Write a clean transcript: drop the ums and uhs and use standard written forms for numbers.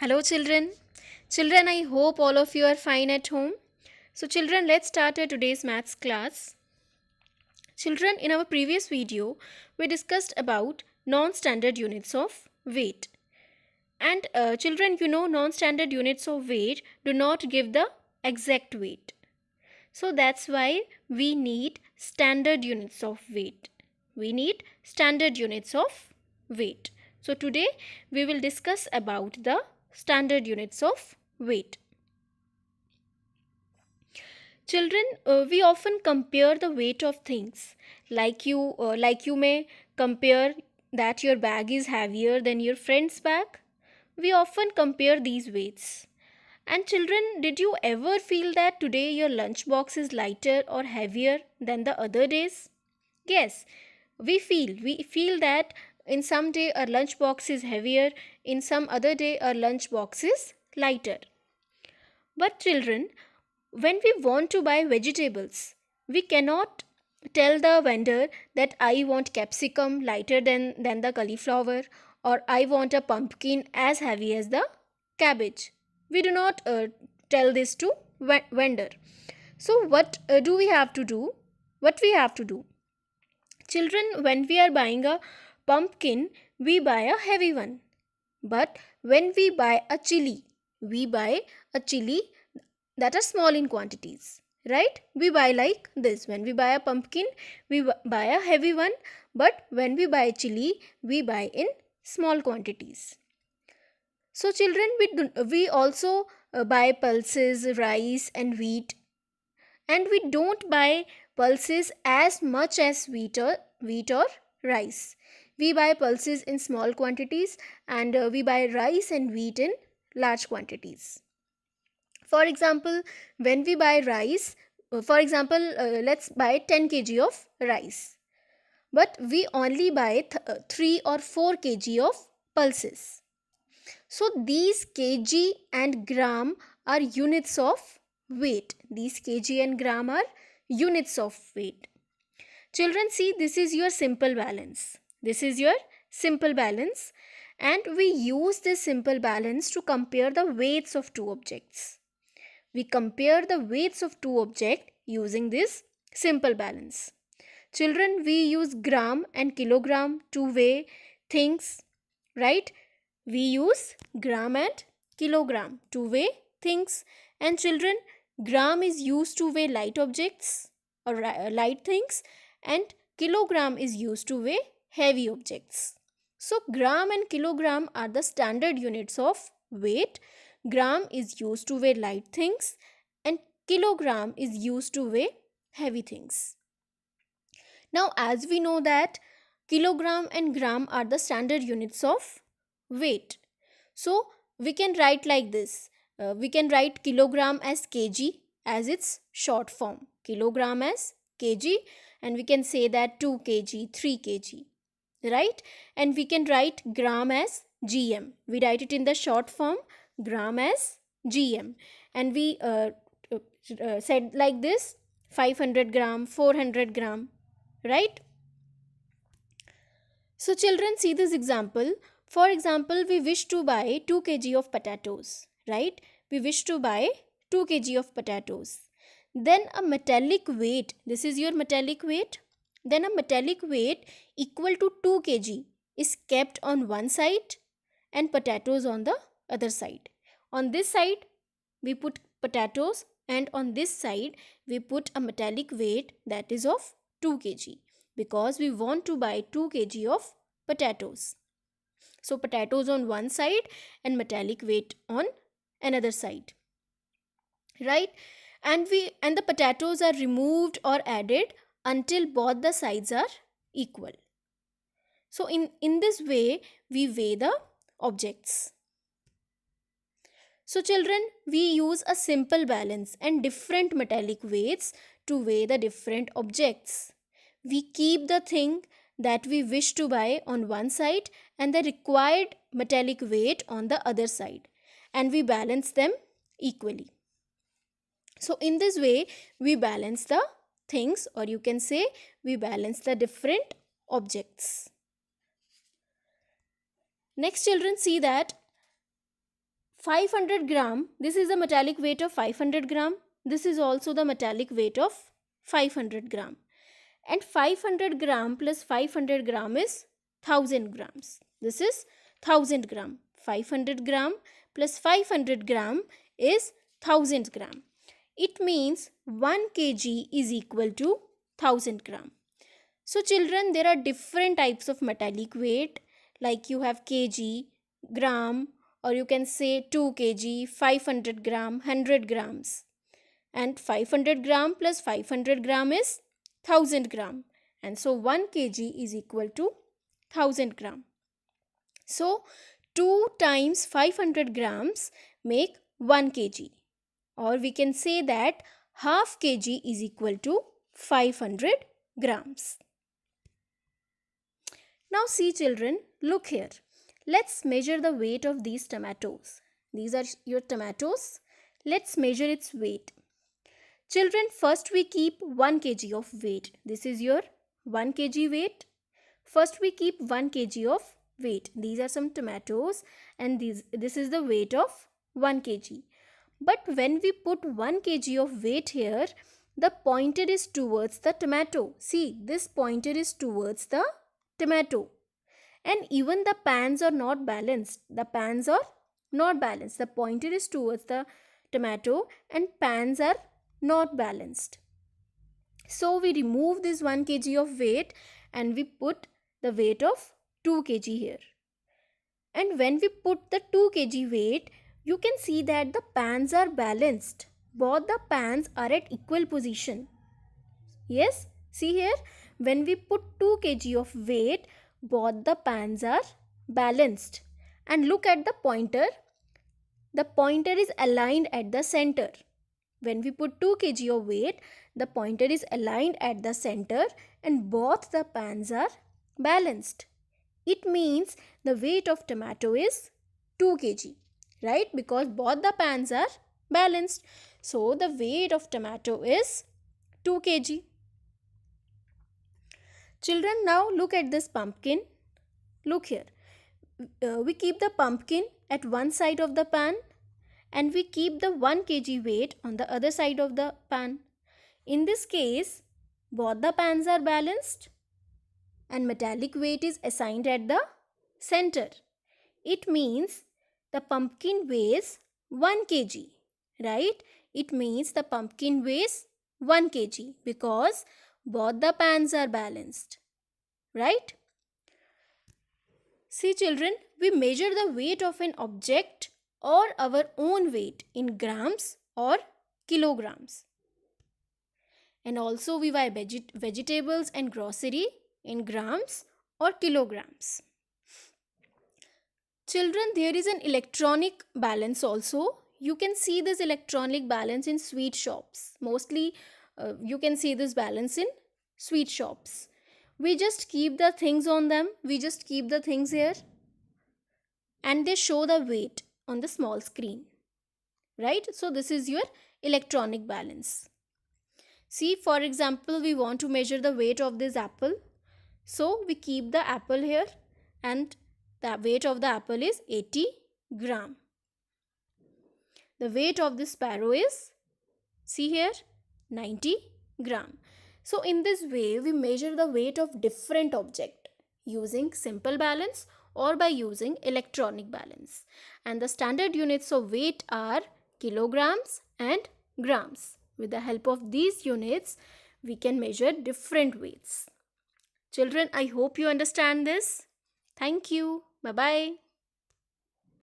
Hello, children. Children, I hope all of you are fine at home. So, children, let's start our today's maths class. Children, in our previous video, we discussed about non-standard units of weight. And children, non-standard units of weight do not give the exact weight. So, that's why we need standard units of weight. We need standard units of weight. So, today we will discuss about the standard units of weight. Children, we often compare the weight of things. Like you may compare that your bag is heavier than your friend's bag. We often compare these weights. And children, did you ever feel that today your lunchbox is lighter or heavier than the other days? Yes, we feel that in some day our lunchbox is heavier, in some other day our lunchbox is lighter. But children, when we want to buy vegetables, we cannot tell the vendor that I want capsicum lighter than the cauliflower, or I want a pumpkin as heavy as the cabbage. We do not tell this to vendor. So what do we have to do? What we have to do? Children, when we are buying a pumpkin, we buy a heavy one. But when we buy a chili, we buy a chili that are small in quantities. Right? We buy like this. When we buy a pumpkin, we buy a heavy one. But when we buy chili, we buy in small quantities. So children, we also buy pulses, rice and wheat. And we don't buy pulses as much as wheat or rice. We buy pulses in small quantities, and we buy rice and wheat in large quantities. For example, when we buy rice, let's buy 10 kg of rice. But we only buy 3 or 4 kg of pulses. So these kg and gram are units of weight. These kg and gram are units of weight. Children, see, this is your simple balance. This is your simple balance, and we use this simple balance to compare the weights of two objects. We compare the weights of two objects using this simple balance. Children, we use gram and kilogram to weigh things, right? We use gram and kilogram to weigh things. And children, gram is used to weigh light objects or light things, and kilogram is used to weigh heavy objects. So gram and kilogram are the standard units of weight. Gram is used to weigh light things, and kilogram is used to weigh heavy things. Now, as we know that kilogram and gram are the standard units of weight, so we can write like this. We can write kilogram as kg as its short form. Kilogram as kg, and we can say that 2 kg, 3 kg, right? And we can write gram as gm. We write it in the short form, gram as gm. And we said like this, 500 gram, 400 gram, right? So children, see this example. For example, we wish to buy 2 kg of potatoes, right? We wish to buy 2 kg of potatoes. Then a metallic weight, this is your metallic weight. Then a metallic weight equal to 2 kg is kept on one side and potatoes on the other side. On this side, we put potatoes, and on this side, we put a metallic weight that is of 2 kg, because we want to buy 2 kg of potatoes. So potatoes on one side and metallic weight on another side, right? And the potatoes are removed or added until both the sides are equal. So in this way we weigh the objects. So children, we use a simple balance and different metallic weights to weigh the different objects. We keep the thing that we wish to buy on one side and the required metallic weight on the other side, and we balance them equally. So in this way we balance the things, or you can say we balance the different objects. Next children, see that 500 gram, this is the metallic weight of 500 gram. This is also the metallic weight of 500 gram. And 500 gram plus 500 gram is 1000 grams. This is 1000 gram. 500 gram plus 500 gram is 1000 gram. It means 1 kg is equal to 1000 gram. So children, there are different types of metallic weight, like you have kg, gram, or you can say 2 kg, 500 gram, 100 grams. And 500 gram plus 500 gram is 1000 gram. And so 1 kg is equal to 1000 gram. So 2 times 500 grams make 1 kg. Or we can say that half kg is equal to 500 grams. Now see children, look here. Let's measure the weight of these tomatoes. These are your tomatoes. Let's measure its weight. Children, first we keep 1 kg of weight. This is your 1 kg weight. First we keep 1 kg of weight. These are some tomatoes and this is the weight of 1 kg. But when we put 1 kg of weight here, the pointer is towards the tomato. See, this pointer is towards the tomato. And even the pans are not balanced. The pans are not balanced. The pointer is towards the tomato and pans are not balanced. So we remove this 1 kg of weight and we put the weight of 2 kg here. And when we put the 2 kg weight, you can see that the pans are balanced. Both the pans are at equal position. Yes, see here, when we put 2 kg of weight, both the pans are balanced. And look at the pointer. The pointer is aligned at the center. When we put 2 kg of weight, the pointer is aligned at the center and both the pans are balanced. It means the weight of tomato is 2 kg, right? Because both the pans are balanced. So the weight of tomato is 2 kg. Children, now look at this pumpkin. Look here. We keep the pumpkin at one side of the pan and we keep the 1 kg weight on the other side of the pan. In this case, both the pans are balanced and metallic weight is assigned at the center. It means the pumpkin weighs 1 kg, right? It means the pumpkin weighs 1 kg because both the pans are balanced, right? See children, we measure the weight of an object or our own weight in grams or kilograms. And also we buy vegetables and grocery in grams or kilograms. Children, there is an electronic balance also. You can see this electronic balance in sweet shops. Mostly you can see this balance in sweet shops. We just keep the things on them. We just keep the things here and they show the weight on the small screen, right? So this is your electronic balance. See, for example, we want to measure the weight of this apple. So we keep the apple here and the weight of the apple is 80 gram. The weight of the sparrow is, see here, 90 gram. So in this way, we measure the weight of different object using simple balance or by using electronic balance. And the standard units of weight are kilograms and grams. With the help of these units, we can measure different weights. Children, I hope you understand this. Thank you. Bye-bye.